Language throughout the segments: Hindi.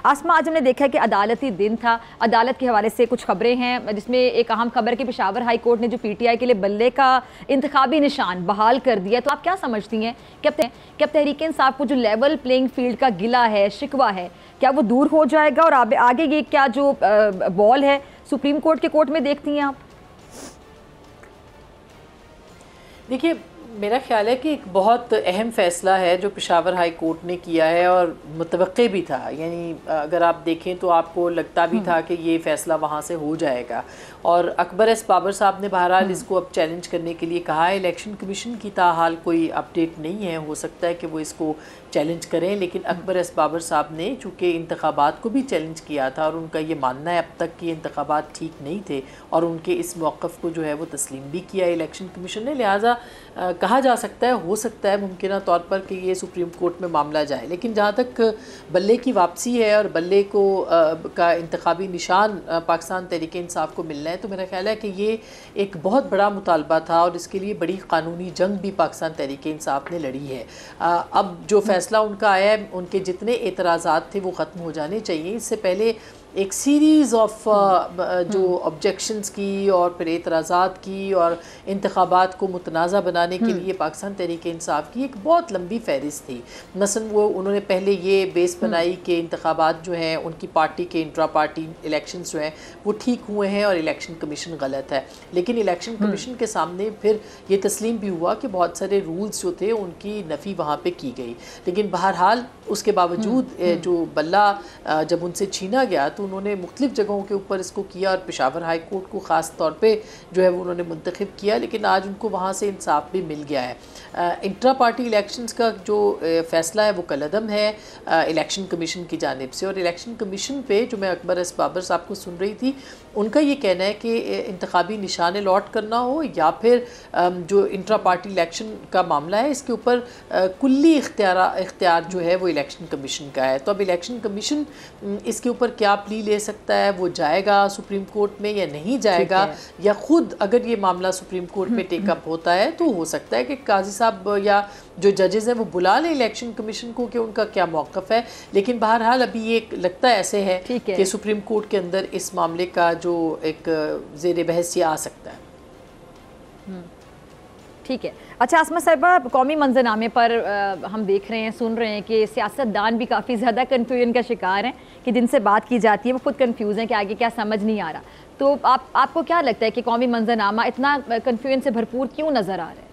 आसमा, आज हमने देखा है कि अदालती दिन था, अदालत के हवाले से कुछ खबरें हैं जिसमें एक अहम खबर कि पेशावर हाई कोर्ट ने जो पीटीआई के लिए बल्ले का इंतखाबी निशान बहाल कर दिया, तो आप क्या समझती हैं कि अब तहरीक इंसाफ को जो लेवल प्लेइंग फील्ड का गिला है, शिकवा है, क्या वो दूर हो जाएगा और आगे ये क्या जो बॉल है सुप्रीम कोर्ट के कोर्ट में देखती हैं आप? देखिए, मेरा ख्याल है कि एक बहुत अहम फ़ैसला है जो पेशावर हाई कोर्ट ने किया है और मुतवक्के भी था। यानी अगर आप देखें तो आपको लगता भी था कि ये फ़ैसला वहाँ से हो जाएगा। और अकबर एस बाबर साहब ने बहरहाल इसको अब चैलेंज करने के लिए कहा है। इलेक्शन कमीशन की ताहाल कोई अपडेट नहीं है, हो सकता है कि वो इसको चैलेंज करें, लेकिन अकबर एस बाबर साहब ने चूँकि इंतखाबात को भी चैलेंज किया था और उनका ये मानना है अब तक कि इंतखाबात ठीक नहीं थे और उनके इस मौक़िफ़ को जो है वो तस्लीम भी किया इलेक्शन कमीशन ने। लिहाजा कहा जा सकता है, हो सकता है मुमकिन तौर पर कि ये सुप्रीम कोर्ट में मामला जाए। लेकिन जहाँ तक बल्ले की वापसी है और बल्ले को का इंतखाबी निशान पाकिस्तान तहरीक इंसाफ को मिलना है, तो मेरा ख्याल है कि ये एक बहुत बड़ा मुतालबा था और इसके लिए बड़ी कानूनी जंग भी पाकिस्तान तहरीक इंसाफ ने लड़ी है। अब जो फ़ैसला उनका आया है, उनके जितने एतराज़ात थे वो ख़त्म हो जाने चाहिए। इससे पहले एक सीरीज़ ऑफ जो ऑब्जेक्शंस की और फिर एतराज़ात की और इंतखाबात को मुतनाज़ा बनाने के लिए पाकिस्तान तहरीक इंसाफ की एक बहुत लंबी फहरिस्त थी। मसलन वो उन्होंने पहले ये बेस बनाई कि इंतखाबात जो हैं उनकी पार्टी के इंट्रा पार्टी इलेक्शंस जो हैं वो ठीक हुए हैं और इलेक्शन कमीशन गलत है। लेकिन इलेक्शन कमीशन के सामने फिर ये तस्लीम भी हुआ कि बहुत सारे रूल्स जो थे उनकी नफ़ी वहाँ पर की गई। लेकिन बहरहाल उसके बावजूद जो बल्ला जब उनसे छीना गया तो उन्होंने मुख्तलिफ़ जगहों के ऊपर इसको किया और पेशावर हाई कोर्ट को ख़ास तौर पे जो है वो उन्होंने मुंतखब किया। लेकिन आज उनको वहाँ से इंसाफ भी मिल गया है। इंट्रा पार्टी इलेक्शंस का जो फ़ैसला है वो कलअदम है इलेक्शन कमीशन की जानिब से। और इलेक्शन कमीशन पे जो मैं अकबर एस बाबर साहब को सुन रही थी, उनका ये कहना है कि इंतखाबी निशान लॉट करना हो या फिर जो इंट्रा पार्टी इलेक्शन का मामला है इसके ऊपर कुल्ली इख्तियार जो है वो इलेक्शन कमीशन का है। तो अब इलेक्शन कमीशन इसके ऊपर क्या प्ली ले सकता है, वो जाएगा सुप्रीम कोर्ट में या नहीं जाएगा, या ख़ुद अगर ये मामला सुप्रीम कोर्ट में टेकअप होता है तो हो सकता है कि काजी साहब या जो जजेज़ हैं वो बुला लें इलेक्शन कमीशन को कि उनका क्या मौक़िफ़ है। लेकिन बहरहाल अभी ये लगता है ऐसे है कि सुप्रीम कोर्ट के अंदर इस मामले का जो एक ज़ेर बहस ये आ सकता है। ठीक है। अच्छा आसमा साहिबा, कौमी मंजरनामे पर हम देख रहे हैं, सुन रहे हैं कि सियासतदान भी काफ़ी ज़्यादा कन्फ्यूजन का शिकार हैं कि जिनसे बात की जाती है वो खुद कन्फ्यूज़ हैं कि आगे क्या समझ नहीं आ रहा। तो आपको क्या लगता है कि कौमी मंजरनामा इतना कन्फ्यूजन से भरपूर क्यों नज़र आ रहा है?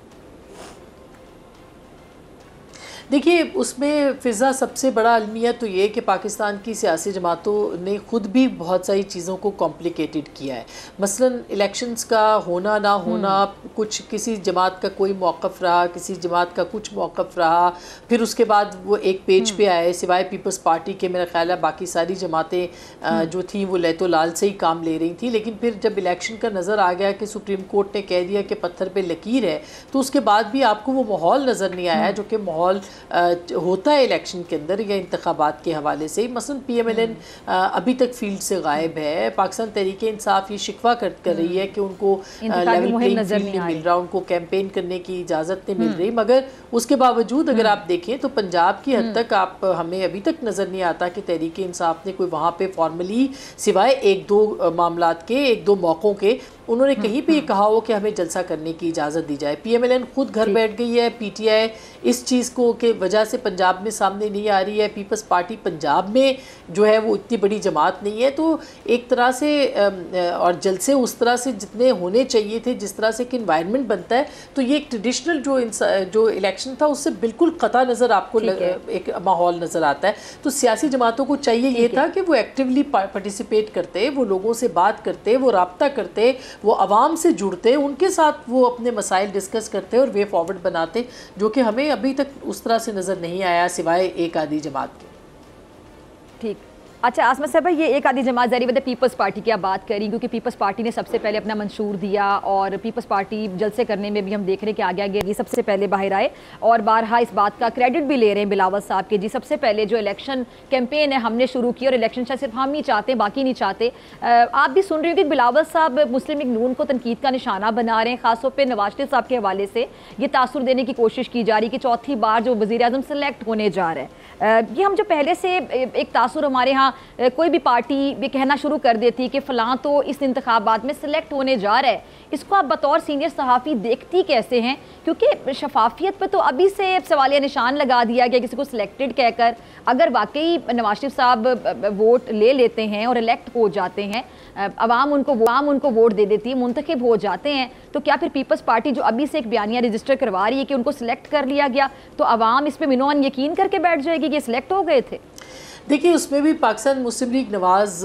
देखिए, उसमें फ़िज़ा सबसे बड़ा अलमिया तो ये कि पाकिस्तान की सियासी जमातों ने ख़ुद भी बहुत सारी चीज़ों को कॉम्प्लिकेटेड किया है। मसलन इलेक्शंस का होना ना होना, कुछ किसी जमात का कोई मौक़िफ़ रहा, किसी जमात का कुछ मौक़िफ़ रहा, फिर उसके बाद वो एक पेज पे आए। सिवाय पीपल्स पार्टी के मेरा ख्याल है बाकी सारी जमातें जो थीं वो लहतो लाल से ही काम ले रही थी। लेकिन फिर जब इलेक्शन का नज़र आ गया कि सुप्रीम कोर्ट ने कह दिया कि पत्थर पर लकीर है, तो उसके बाद भी आपको वो माहौल नज़र नहीं आया जो कि माहौल होता है इलेक्शन के अंदर या इंतखाबात के हवाले से। मसलन PMLN अभी तक फील्ड से गायब है। पाकिस्तान तहरीक इंसाफ ये शिकवा कर रही है कि उनको लेवल प्लेइंग फील्ड नहीं मिल रहा, उनको कैंपेन करने की इजाज़त नहीं मिल रही। मगर उसके बावजूद अगर आप देखें तो पंजाब की हद तक हमें अभी तक नज़र नहीं आता कि तहरीक इंसाफ ने कोई वहाँ पर फॉर्मली सिवाय एक दो मामलात के, एक दो मौक़ों के, उन्होंने कहीं पे ये कहा हो कि हमें जलसा करने की इजाज़त दी जाए। PMLN खुद घर बैठ गई है। PTI इस चीज़ को के वजह से पंजाब में सामने नहीं आ रही है। पीपल्स पार्टी पंजाब में जो है वो इतनी बड़ी जमात नहीं है। तो एक तरह से और जलसे उस तरह से जितने होने चाहिए थे, जिस तरह से एक इन्वायरमेंट बनता है, तो ये एक ट्रेडिशनल जो इलेक्शन था उससे बिल्कुल कता नज़र आपको एक माहौल नज़र आता है। तो सियासी जमातों को चाहिए ये था कि वो एक्टिवली पार्टिसिपेट करते, वो लोगों से बात करते, वो राब्ता करते, वो आवाम से जुड़ते, उनके साथ वो अपने मसाइल डिस्कस करते और वे फॉरवर्ड बनाते, जो कि हमें अभी तक उस तरह से नज़र नहीं आया सिवाय एक आधी जमात के। ठीक। अच्छा आसमा साहब, ये एक आधी जमात जारी वजह पीपल्स पार्टी की आप बात करी, क्योंकि पीपल्स पार्टी ने सबसे पहले अपना मंशूर दिया और पीपल्स पार्टी जलसे करने में भी हम देख रहे हैं कि आगे आगे ये सबसे पहले बाहर आए और बारहा इस बात का क्रेडिट भी ले रहे हैं बिलावल साहब के जी सबसे पहले जो इलेक्शन कैंपेन है हमने शुरू की और इलेक्शन शायद सिर्फ हम ही चाहते हैं, बाकी नहीं चाहते। आप भी सुन रही हो कि बिलावल साहब मुस्लिम लीग नून को तनकीद का निशाना बना रहे हैं, खासतौर पर नवाज शरीफ साहब के हवाले से ये तासुर देने की कोशिश की जा रही कि चौथी बार जो वज़ीर आज़म सेलेक्ट होने जा रहे हैं, ये हम जो पहले से एक तासुर हमारे यहाँ या कोई भी पार्टी ये कहना शुरू कर देती है कि फ़लाँ तो इस इंतखाबात में सिलेक्ट होने जा रहा है, इसको आप बतौर सीनियर सहाफ़ी देखती कैसे हैं? क्योंकि शफाफियत पर तो अभी से सवालिया निशान लगा दिया गया किसी को सिलेक्टेड कहकर। अगर वाकई नवाज शरीफ साहब वोट ले लेते हैं और इलेक्ट हो जाते हैं, अवाम उनको वोट दे देती है, मुंतखब हो जाते हैं, तो क्या फिर पीपल्स पार्टी जो अभी से एक बयानिया रजिस्टर करवा रही है कि उनको सिलेक्ट कर लिया गया, तो अवाम इस पर मिनोअन यकीन करके बैठ जाएगी कि सिलेक्ट हो गए थे? देखिए, उसमें भी पाकिस्तान मुस्लिम लीग नवाज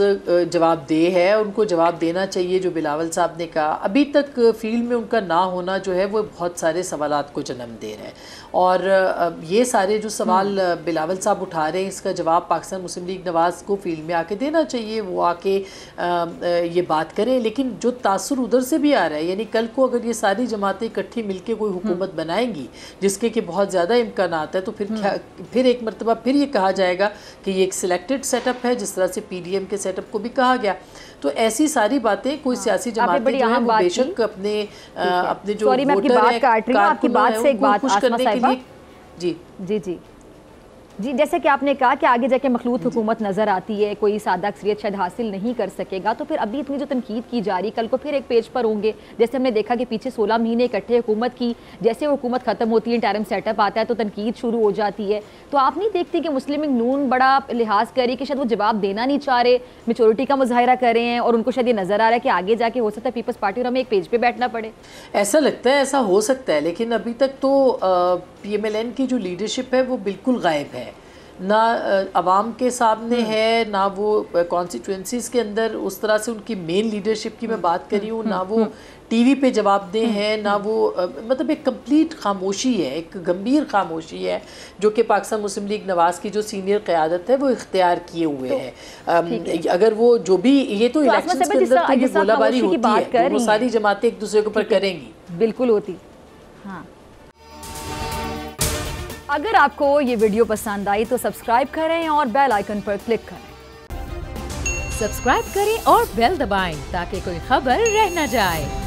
जवाबदेह है, उनको जवाब देना चाहिए। जो बिलावल साहब ने कहा, अभी तक फील्ड में उनका ना होना जो है वो बहुत सारे सवालात को जन्म दे रहा है, और ये सारे जो सवाल बिलावल साहब उठा रहे हैं, इसका जवाब पाकिस्तान मुस्लिम लीग नवाज को फील्ड में आके देना चाहिए। वो आके ये बात करें, लेकिन जो तासुर उधर से भी आ रहा है, यानी कल को अगर ये सारी जमातें इकट्ठी मिलकर कोई हुकूमत बनाएंगी जिसके कि बहुत ज़्यादा इम्कानात है, तो फिर एक मरतबा फिर ये कहा जाएगा कि ये सिलेक्टेड सेटअप है, जिस तरह से पीडीएम के सेटअप को भी कहा गया। तो ऐसी सारी बातें कोई सियासी जमातें जो है वो बेशक अपने जो वोटर हैं, खुश करने के लिए। जी जी जी जी, जैसे कि आपने कहा कि आगे जाके मखलूत हुकूमत नज़र आती है, कोई सादा अक्सरियत शायद हासिल नहीं कर सकेगा, तो फिर अभी इतनी जो तनकीद की जा रही, कल को फिर एक पेज पर होंगे। जैसे हमने देखा कि पीछे 16 महीने इकट्ठे हुकूमत की, जैसे हुकूमत ख़त्म होती है, इंटरिम सेटअप आता है, तो तनकीद शुरू हो जाती है। तो आप नहीं देखती कि मुस्लिम लीग नून बड़ा लिहाज करे कि शायद वो जवाब देना नहीं चाह रहे, मेचोरिटी का मुजाहिरा कर रहे हैं, और उनको शायद ये नज़र आ रहा है कि आगे जाके हो सकता है पीपल्स पार्टी और हमें एक पेज पर बैठना पड़े? ऐसा लगता है, ऐसा हो सकता है, लेकिन अभी तक तो PMLN की जो लीडरशिप है वो बिल्कुल गायब है, ना अवाम के सामने है, ना वो कॉन्स्टिट्यूंसीज़ के अंदर उस तरह से उनकी मेन लीडरशिप की मैं बात कर रही हूँ, ना वो टीवी पे जवाबदेह हैं, ना वो मतलब एक कंप्लीट खामोशी है, एक गंभीर खामोशी है जो कि पाकिस्तान मुस्लिम लीग नवाज की जो सीनियर क़यादत है वो इख्तियार किए हुए है। अगर वो जो भी ये तो इलेक्शन के अंदर तो ये गोलाबारी होती है, वो सारी जमातें एक दूसरे के ऊपर करेंगी, बिल्कुल होती। हाँ, अगर आपको ये वीडियो पसंद आई तो सब्सक्राइब करें और बेल आइकन पर क्लिक करें। सब्सक्राइब करें और बेल दबाएं ताकि कोई खबर रह न जाए।